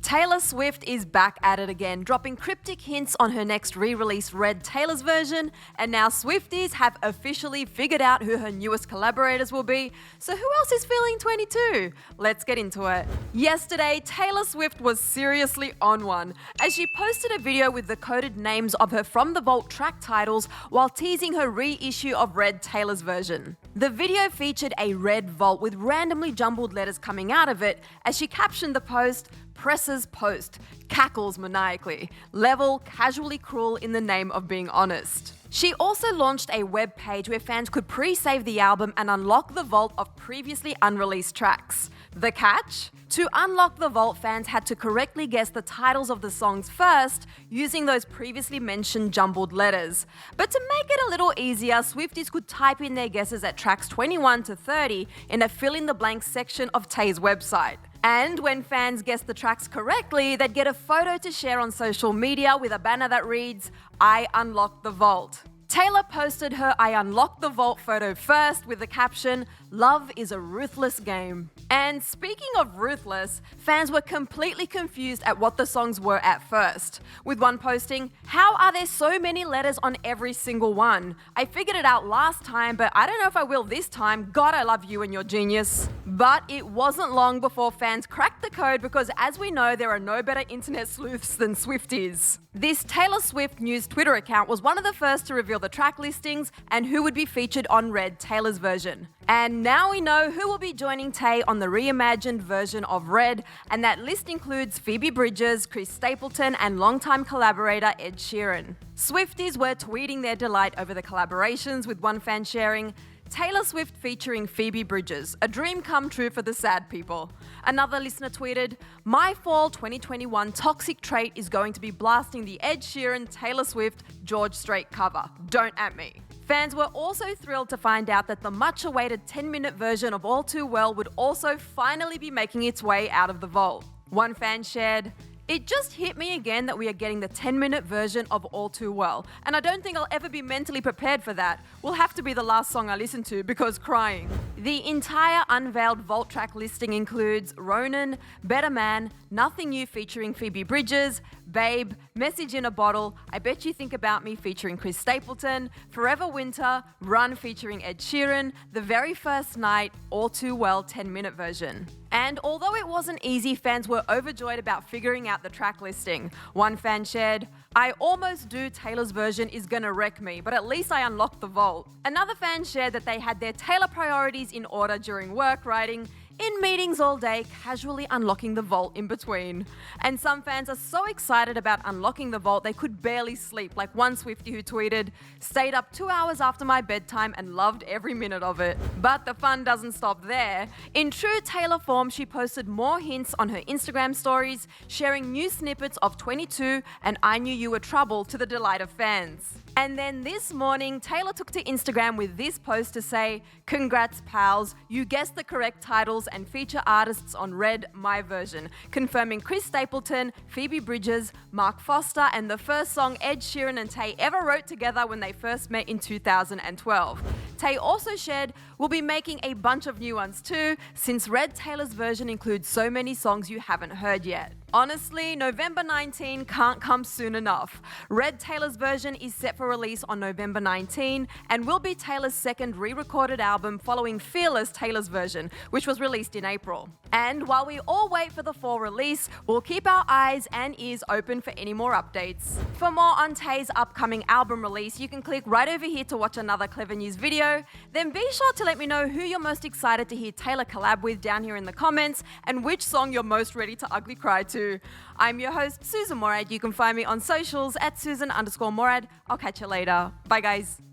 Taylor Swift is back at it again, dropping cryptic hints on her next re-release Red Taylor's version, and now Swifties have officially figured out who her newest collaborators will be. So who else is feeling 22? Let's get into it. Yesterday, Taylor Swift was seriously on one, as she posted a video with the coded names of her From the Vault track titles while teasing her reissue of Red Taylor's version. The video featured a red vault with randomly jumbled letters coming out of it, as she captioned the post, "Presses post, cackles maniacally, level casually cruel in the name of being honest." She also launched a web page where fans could pre-save the album and unlock the vault of previously unreleased tracks. The catch? To unlock the vault, fans had to correctly guess the titles of the songs first, using those previously mentioned jumbled letters. But to make it a little easier, Swifties could type in their guesses at tracks 21 to 30 in a fill-in-the-blank section of Tay's website. And when fans guessed the tracks correctly, they'd get a photo to share on social media with a banner that reads, "I unlocked the vault." Taylor posted her "I unlocked the vault" photo first with the caption, "Love is a ruthless game." And speaking of ruthless, fans were completely confused at what the songs were at first, with one posting, "How are there so many letters on every single one? I figured it out last time, but I don't know if I will this time. God, I love you and your genius." But it wasn't long before fans cracked the code, because as we know, there are no better internet sleuths than Swifties. This Taylor Swift News Twitter account was one of the first to reveal the track listings and who would be featured on Red Taylor's version. And now we know who will be joining Tay on the reimagined version of Red, and that list includes Phoebe Bridgers, Chris Stapleton, and longtime collaborator Ed Sheeran. Swifties were tweeting their delight over the collaborations, with one fan sharing, "Taylor Swift featuring Phoebe Bridgers, a dream come true for the sad people." Another listener tweeted, "My fall 2021 toxic trait is going to be blasting the Ed Sheeran, Taylor Swift, George Strait cover. Don't at me." Fans were also thrilled to find out that the much-awaited 10-minute version of All Too Well would also finally be making its way out of the vault. One fan shared, "It just hit me again that we are getting the 10-minute version of All Too Well, and I don't think I'll ever be mentally prepared for that. Will have to be the last song I listen to because crying." The entire unveiled vault track listing includes Ronan, Better Man, Nothing New featuring Phoebe Bridgers, Babe, Message in a Bottle, I Bet You Think About Me featuring Chris Stapleton, Forever Winter, Run featuring Ed Sheeran, The Very First Night, All Too Well 10-minute version. And although it wasn't easy, fans were overjoyed about figuring out the track listing. One fan shared, "I almost do Taylor's version is gonna wreck me, but at least I unlocked the vault." Another fan shared that they had their Taylor priorities in order during work, writing, "In meetings all day, casually unlocking the vault in between." And some fans are so excited about unlocking the vault they could barely sleep, like one Swiftie who tweeted, "Stayed up 2 hours after my bedtime and loved every minute of it." But the fun doesn't stop there. In true Taylor form, she posted more hints on her Instagram stories, sharing new snippets of 22 and I Knew You Were Trouble to the delight of fans. And then this morning, Taylor took to Instagram with this post to say, "Congrats pals, you guessed the correct titles and feature artists on Red, my version, confirming Chris Stapleton, Phoebe Bridgers, Mark Foster, and the first song Ed Sheeran and Tay ever wrote together when they first met in 2012. Tay also shared, "We'll be making a bunch of new ones too, since Red Taylor's version includes so many songs you haven't heard yet." Honestly, November 19 can't come soon enough. Red Taylor's version is set for release on November 19 and will be Taylor's second re-recorded album following Fearless, Taylor's version, which was released in April. And while we all wait for the fall release, we'll keep our eyes and ears open for any more updates. For more on Tay's upcoming album release, you can click right over here to watch another Clever News video. Then be sure to let me know who you're most excited to hear Taylor collab with down here in the comments, and which song you're most ready to ugly cry to. I'm your host, Susan Morad. You can find me on socials at Susan_Morad. I'll catch you later. Bye, guys.